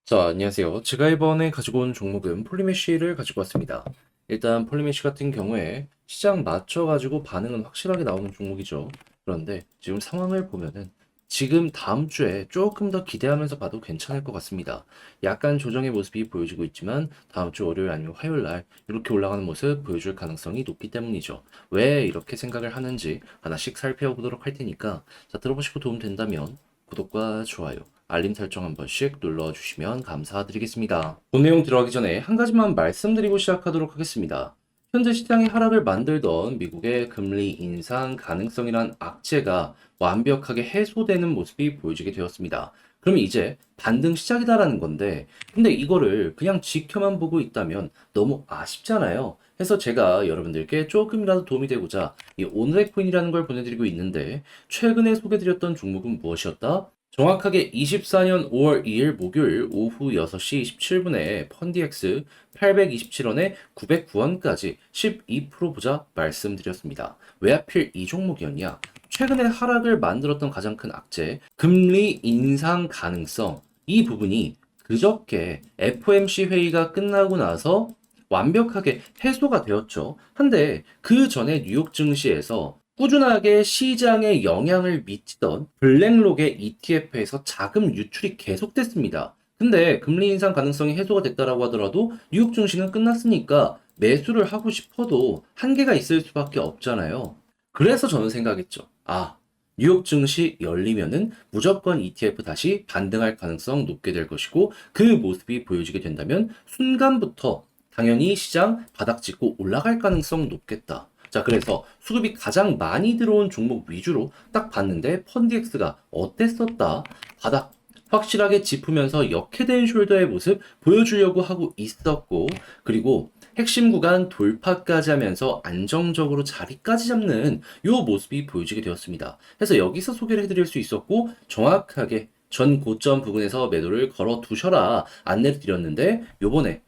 자, 안녕하세요. 제가 이번에 가지고 온 종목은 폴리메쉬를 가지고 왔습니다. 일단 폴리메쉬 같은 경우에 시장 맞춰가지고 반응은 확실하게 나오는 종목이죠. 그런데 지금 상황을 보면은 지금 다음 주에 조금 더 기대하면서 봐도 괜찮을 것 같습니다. 약간 조정의 모습이 보여지고 있지만 다음 주 월요일 아니면 화요일 날 이렇게 올라가는 모습 보여줄 가능성이 높기 때문이죠. 왜 이렇게 생각을 하는지 하나씩 살펴보도록 할 테니까 자, 들어보시고 도움 된다면 구독과 좋아요, 알림 설정 한 번씩 눌러주시면 감사드리겠습니다. 본 내용 들어가기 전에 한 가지만 말씀드리고 시작하도록 하겠습니다. 현재 시장의 하락을 만들던 미국의 금리 인상 가능성이란 악재가 완벽하게 해소되는 모습이 보여지게 되었습니다. 그럼 이제 반등 시작이다라는 건데, 근데 이거를 그냥 지켜만 보고 있다면 너무 아쉽잖아요. 해서 제가 여러분들께 조금이라도 도움이 되고자 이 오늘의 코인이라는 걸 보내드리고 있는데, 최근에 소개드렸던 종목은 무엇이었다? 정확하게 24년 5월 2일 목요일 오후 6시 27분에 펀디엑스 827원에 909원까지 12% 보자 말씀드렸습니다. 왜 하필 이 종목이었냐? 최근에 하락을 만들었던 가장 큰 악재, 금리 인상 가능성. 이 부분이 그저께 FOMC 회의가 끝나고 나서 완벽하게 해소가 되었죠. 한데 그 전에 뉴욕 증시에서 꾸준하게 시장에 영향을 미치던 블랙록의 ETF에서 자금 유출이 계속됐습니다. 근데 금리 인상 가능성이 해소가 됐다라고 하더라도 뉴욕 증시는 끝났으니까 매수를 하고 싶어도 한계가 있을 수밖에 없잖아요. 그래서 저는 생각했죠. 아, 뉴욕 증시 열리면은 무조건 ETF 다시 반등할 가능성 높게 될 것이고 그 모습이 보여지게 된다면 순간부터 당연히 시장 바닥 짚고 올라갈 가능성 높겠다. 자, 그래서 수급이 가장 많이 들어온 종목 위주로 딱 봤는데 펀디엑스가 어땠었다? 바닥 확실하게 짚으면서 역해된 숄더의 모습 보여주려고 하고 있었고, 그리고 핵심 구간 돌파까지 하면서 안정적으로 자리까지 잡는 요 모습이 보여지게 되었습니다. 그래서 여기서 소개를 해드릴 수 있었고, 정확하게 전 고점 부근에서 매도를 걸어 두셔라 안내를 드렸는데, 요번에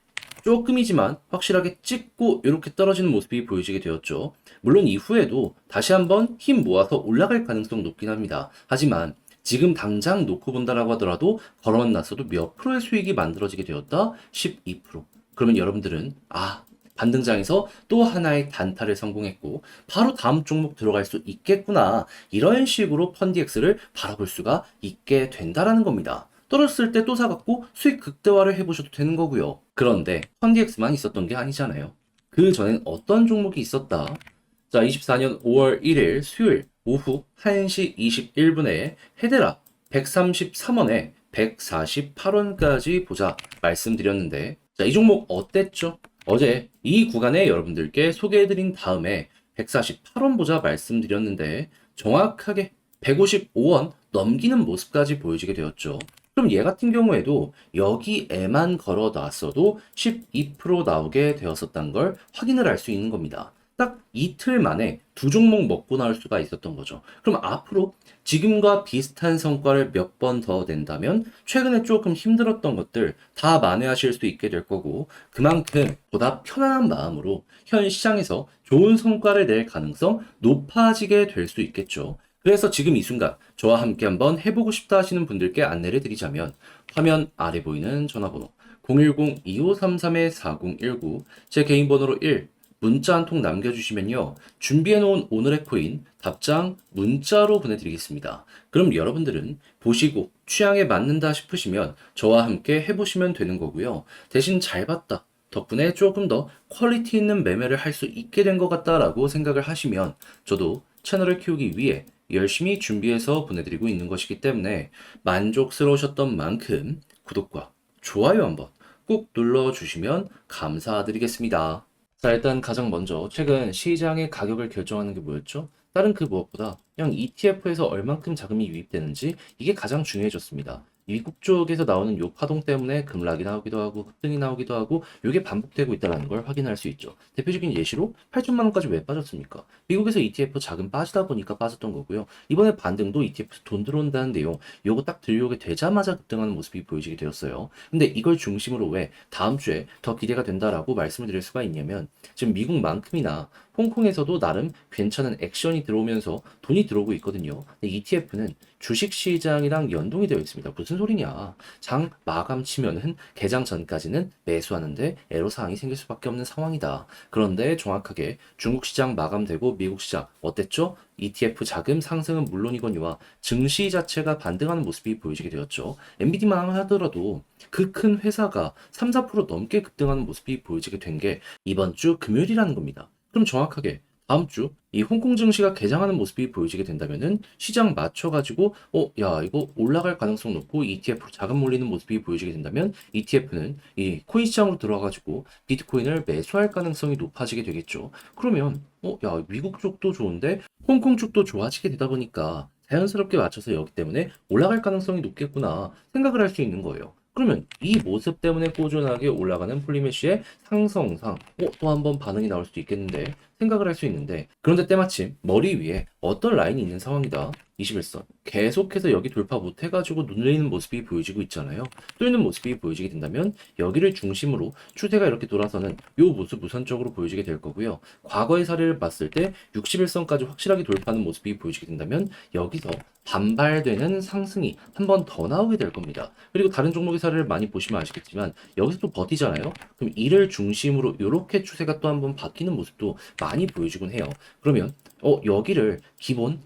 조금이지만 확실하게 찍고 이렇게 떨어지는 모습이 보여지게 되었죠. 물론 이후에도 다시 한번 힘 모아서 올라갈 가능성 높긴 합니다. 하지만 지금 당장 놓고 본다라고 하더라도 걸어놨어도 몇 프로의 수익이 만들어지게 되었다? 12%. 그러면 여러분들은 반등장에서 또 하나의 단타를 성공했고 바로 다음 종목 들어갈 수 있겠구나. 이런 식으로 펀디엑스를 바라볼 수가 있게 된다라는 겁니다. 떨어졌을 때 또 사갖고 수익 극대화를 해보셔도 되는 거고요. 그런데 펀디엑스만 있었던 게 아니잖아요. 그 전엔 어떤 종목이 있었다? 자, 24년 5월 1일 수요일 오후 1시 21분에 헤데라 133원에 148원까지 보자 말씀드렸는데, 자, 이 종목 어땠죠? 어제 이 구간에 여러분들께 소개해드린 다음에 148원 보자 말씀드렸는데 정확하게 155원 넘기는 모습까지 보여지게 되었죠. 그럼 얘 같은 경우에도 여기에만 걸어 놨어도 12% 나오게 되었었다는 걸 확인을 할 수 있는 겁니다. 딱 이틀 만에 두 종목 먹고 나올 수가 있었던 거죠. 그럼 앞으로 지금과 비슷한 성과를 몇 번 더 낸다면 최근에 조금 힘들었던 것들 다 만회하실 수 있게 될 거고, 그만큼 보다 편안한 마음으로 현 시장에서 좋은 성과를 낼 가능성 높아지게 될 수 있겠죠. 그래서 지금 이 순간 저와 함께 한번 해보고 싶다 하시는 분들께 안내를 드리자면, 화면 아래 보이는 전화번호 010-2533-4019, 제 개인 번호로 1, 문자 한 통 남겨주시면요, 준비해놓은 오늘의 코인 답장 문자로 보내드리겠습니다. 그럼 여러분들은 보시고 취향에 맞는다 싶으시면 저와 함께 해보시면 되는 거고요. 대신 잘 봤다, 덕분에 조금 더 퀄리티 있는 매매를 할 수 있게 된 것 같다라고 생각을 하시면 저도 채널을 키우기 위해 열심히 준비해서 보내드리고 있는 것이기 때문에 만족스러우셨던 만큼 구독과 좋아요 한번 꾹 눌러주시면 감사드리겠습니다. 자, 일단 가장 먼저 최근 시장의 가격을 결정하는 게 뭐였죠? 다른 그 무엇보다 그냥 ETF에서 얼만큼 자금이 유입되는지, 이게 가장 중요해졌습니다. 미국 쪽에서 나오는 요 파동 때문에 급락이 나오기도 하고 급등이 나오기도 하고 이게 반복되고 있다는 걸 확인할 수 있죠. 대표적인 예시로 8천만 원까지 왜 빠졌습니까? 미국에서 ETF 자금 빠지다 보니까 빠졌던 거고요. 이번에 반등도 ETF에서 돈 들어온다는 내용, 요거 딱 들려오게 되자마자 급등하는 모습이 보여지게 되었어요. 근데 이걸 중심으로 왜 다음 주에 더 기대가 된다라고 말씀을 드릴 수가 있냐면, 지금 미국만큼이나 홍콩에서도 나름 괜찮은 액션이 들어오면서 돈이 들어오고 있거든요. 근데 ETF는 주식 시장이랑 연동이 되어 있습니다. 무슨 소리냐. 장 마감 치면은 개장 전까지는 매수하는데 애로사항이 생길 수밖에 없는 상황이다. 그런데 정확하게 중국 시장 마감되고 미국 시장 어땠죠? ETF 자금 상승은 물론이거니와 증시 자체가 반등하는 모습이 보여지게 되었죠. 엔비디만 하더라도 그 큰 회사가 3, 4% 넘게 급등하는 모습이 보여지게 된 게 이번 주 금요일이라는 겁니다. 그럼 정확하게 다음 주 이 홍콩 증시가 개장하는 모습이 보여지게 된다면은 시장 맞춰가지고 야 이거 올라갈 가능성 높고 ETF로 자금 몰리는 모습이 보여지게 된다면 ETF는 이 코인 시장으로 들어가가지고 비트코인을 매수할 가능성이 높아지게 되겠죠. 그러면 야 미국 쪽도 좋은데 홍콩 쪽도 좋아지게 되다 보니까 자연스럽게 맞춰서 여기 때문에 올라갈 가능성이 높겠구나 생각을 할 수 있는 거예요. 그러면 이 모습 때문에 꾸준하게 올라가는 폴리메시의 상성상 또 한 번 반응이 나올 수도 있겠는데 생각을 할 수 있는데 그런데 때마침 머리 위에 어떤 라인이 있는 상황이다. 21선 계속해서 여기 돌파 못 해가지고 눌리는 모습이 보여지고 있잖아요. 뚫는 모습이 보여지게 된다면 여기를 중심으로 추세가 이렇게 돌아서는 이 모습 우선적으로 보여지게 될 거고요. 과거의 사례를 봤을 때 61선까지 확실하게 돌파하는 모습이 보여지게 된다면 여기서 반발되는 상승이 한 번 더 나오게 될 겁니다. 그리고 다른 종목의 사례를 많이 보시면 아시겠지만 여기서 또 버티잖아요. 그럼 이를 중심으로 이렇게 추세가 또 한 번 바뀌는 모습도 많이 보여주곤 해요. 그러면 여기를 기본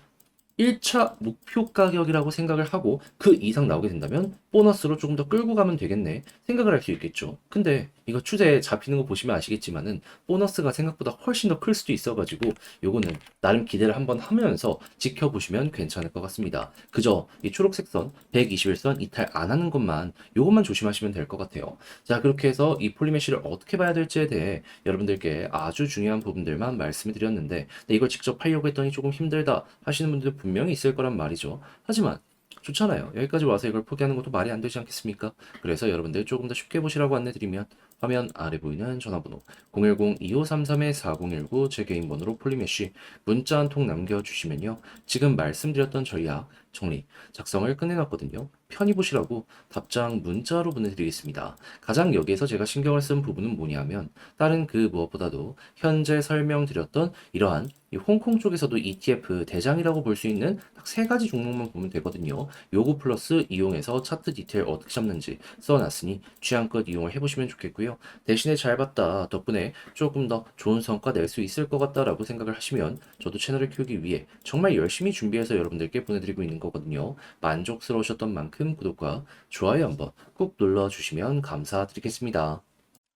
1차 목표 가격이라고 생각을 하고 그 이상 나오게 된다면 보너스로 조금 더 끌고 가면 되겠네 생각을 할 수 있겠죠. 근데 이거 추세 잡히는 거 보시면 아시겠지만은 보너스가 생각보다 훨씬 더 클 수도 있어가지고 요거는 나름 기대를 한번 하면서 지켜보시면 괜찮을 것 같습니다. 그저 이 초록색 선 121선 이탈 안 하는 것만 요것만 조심하시면 될 것 같아요. 자 그렇게 해서 이 폴리메시를 어떻게 봐야 될지에 대해 여러분들께 아주 중요한 부분들만 말씀을 드렸는데 이걸 직접 하려고 했더니 조금 힘들다 하시는 분들도 분명히 있을 거란 말이죠. 하지만 좋잖아요. 여기까지 와서 이걸 포기하는 것도 말이 안 되지 않겠습니까? 그래서 여러분들 조금 더 쉽게 보시라고 안내드리면 화면 아래 보이는 전화번호 010-2533-4019 제 개인 번호로 폴리메쉬 문자 한 통 남겨주시면요. 지금 말씀드렸던 전략 정리 작성을 끝내놨거든요. 편히 보시라고 답장 문자로 보내드리겠습니다. 가장 여기에서 제가 신경을 쓴 부분은 뭐냐면 다른 그 무엇보다도 현재 설명드렸던 이러한 이 홍콩 쪽에서도 ETF 대장이라고 볼 수 있는 딱 세 가지 종목만 보면 되거든요. 요거 플러스 이용해서 차트 디테일 어떻게 잡는지 써놨으니 취향껏 이용을 해보시면 좋겠고요. 대신에 잘 봤다 덕분에 조금 더 좋은 성과 낼 수 있을 것 같다라고 생각을 하시면 저도 채널을 키우기 위해 정말 열심히 준비해서 여러분들께 보내드리고 있는 거거든요. 만족스러우셨던 만큼 구독과 좋아요 한번 꼭 눌러주시면 감사드리겠습니다.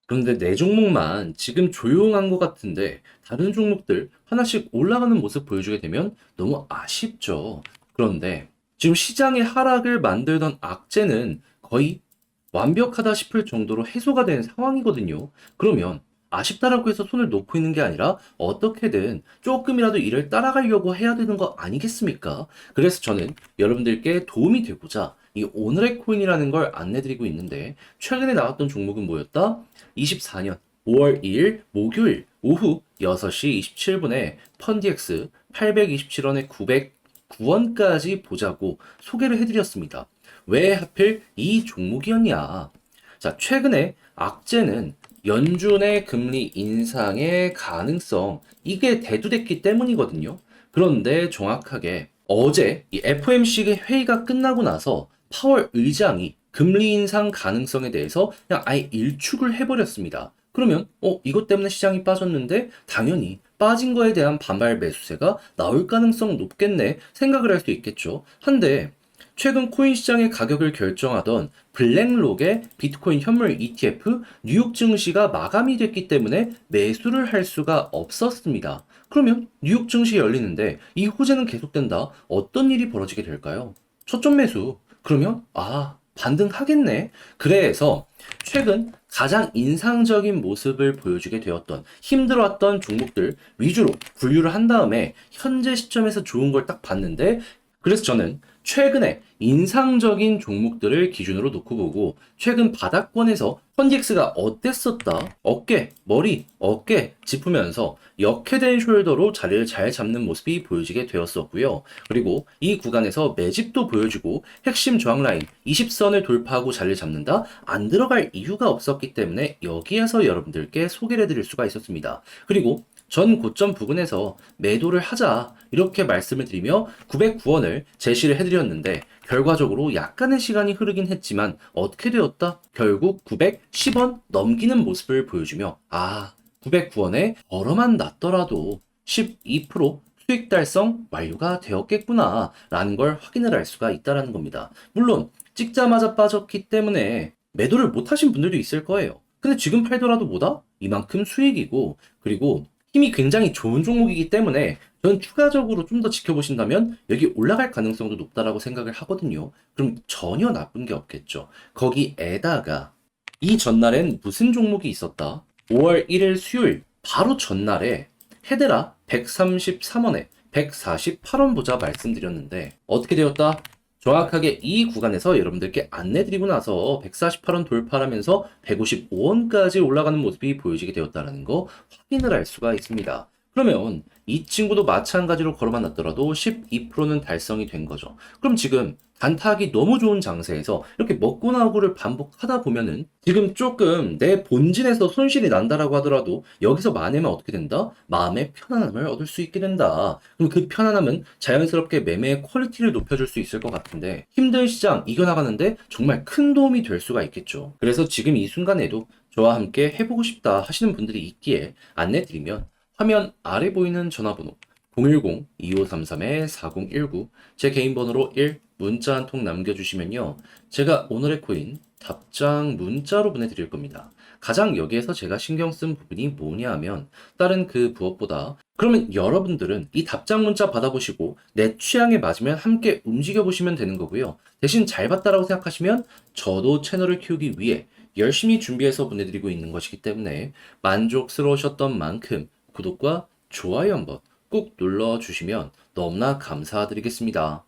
그런데 네 종목만 지금 조용한 것 같은데 다른 종목들 하나씩 올라가는 모습 보여주게 되면 너무 아쉽죠. 그런데 지금 시장의 하락을 만들던 악재는 거의 완벽하다 싶을 정도로 해소가 된 상황이거든요. 그러면 아쉽다라고 해서 손을 놓고 있는 게 아니라 어떻게든 조금이라도 이를 따라가려고 해야 되는 거 아니겠습니까? 그래서 저는 여러분들께 도움이 되고자 이 오늘의 코인이라는 걸 안내드리고 있는데 최근에 나왔던 종목은 뭐였다? 24년 5월 2일 목요일 오후 6시 27분에 펀디엑스 827원에 909원까지 보자고 소개를 해드렸습니다. 왜 하필 이 종목이었냐? 자, 최근에 악재는 연준의 금리 인상의 가능성, 이게 대두됐기 때문이거든요. 그런데 정확하게 어제 이 FOMC 회의가 끝나고 나서 파월 의장이 금리 인상 가능성에 대해서 그냥 아예 일축을 해버렸습니다. 그러면 이것 때문에 시장이 빠졌는데 당연히 빠진 거에 대한 반발 매수세가 나올 가능성 높겠네 생각을 할 수 있겠죠. 한데 최근 코인 시장의 가격을 결정하던 블랙록의 비트코인 현물 ETF 뉴욕 증시가 마감이 됐기 때문에 매수를 할 수가 없었습니다. 그러면 뉴욕 증시 열리는데 이 호재는 계속된다. 어떤 일이 벌어지게 될까요? 초점 매수. 그러면 반등하겠네. 그래서 최근 가장 인상적인 모습을 보여주게 되었던 힘들어왔던 종목들 위주로 분류를 한 다음에 현재 시점에서 좋은 걸 딱 봤는데 그래서 저는 최근에 인상적인 종목들을 기준으로 놓고 보고 최근 바닥권에서 펀디엑스가 어땠었다 어깨, 머리, 어깨 짚으면서 역회된 숄더로 자리를 잘 잡는 모습이 보여지게 되었었고요. 그리고 이 구간에서 매집도 보여주고 핵심 저항 라인 20선을 돌파하고 자리를 잡는다? 안 들어갈 이유가 없었기 때문에 여기에서 여러분들께 소개를 해드릴 수가 있었습니다. 그리고 전 고점 부근에서 매도를 하자 이렇게 말씀을 드리며 909원을 제시를 해드렸는데 결과적으로 약간의 시간이 흐르긴 했지만 어떻게 되었다? 결국 910원 넘기는 모습을 보여주며 909원에 벌어만 났더라도 12% 수익 달성 완료가 되었겠구나 라는 걸 확인을 할 수가 있다는 겁니다. 물론 찍자마자 빠졌기 때문에 매도를 못하신 분들도 있을 거예요. 근데 지금 팔더라도 뭐다? 이만큼 수익이고 그리고 힘이 굉장히 좋은 종목이기 때문에 저는 추가적으로 좀 더 지켜보신다면 여기 올라갈 가능성도 높다라고 생각을 하거든요. 그럼 전혀 나쁜 게 없겠죠. 거기에다가 이 전날엔 무슨 종목이 있었다? 5월 1일 수요일 바로 전날에 헤데라 133원에 148원 보자 말씀드렸는데 어떻게 되었다? 정확하게 이 구간에서 여러분들께 안내드리고 나서 148원 돌파하면서 155원까지 올라가는 모습이 보여지게 되었다는 거 확인을 할 수가 있습니다. 그러면 이 친구도 마찬가지로 걸어만 놨더라도 12%는 달성이 된 거죠. 그럼 지금 단타하기 너무 좋은 장세에서 이렇게 먹고 나오고를 반복하다 보면은 지금 조금 내 본진에서 손실이 난다라고 하더라도 여기서 만회면 어떻게 된다? 마음의 편안함을 얻을 수 있게 된다. 그럼 그 편안함은 자연스럽게 매매의 퀄리티를 높여줄 수 있을 것 같은데 힘든 시장 이겨나가는데 정말 큰 도움이 될 수가 있겠죠. 그래서 지금 이 순간에도 저와 함께 해보고 싶다 하시는 분들이 있기에 안내드리면 화면 아래 보이는 전화번호 010-2533-4019 제 개인 번호로 1 문자 한 통 남겨주시면요. 제가 오늘의 코인 답장 문자로 보내드릴 겁니다. 가장 여기에서 제가 신경 쓴 부분이 뭐냐 하면 다른 그 무엇보다 그러면 여러분들은 이 답장 문자 받아보시고 내 취향에 맞으면 함께 움직여 보시면 되는 거고요. 대신 잘 봤다라고 생각하시면 저도 채널을 키우기 위해 열심히 준비해서 보내드리고 있는 것이기 때문에 만족스러우셨던 만큼 구독과 좋아요 한번 꾹 눌러주시면 너무나 감사드리겠습니다.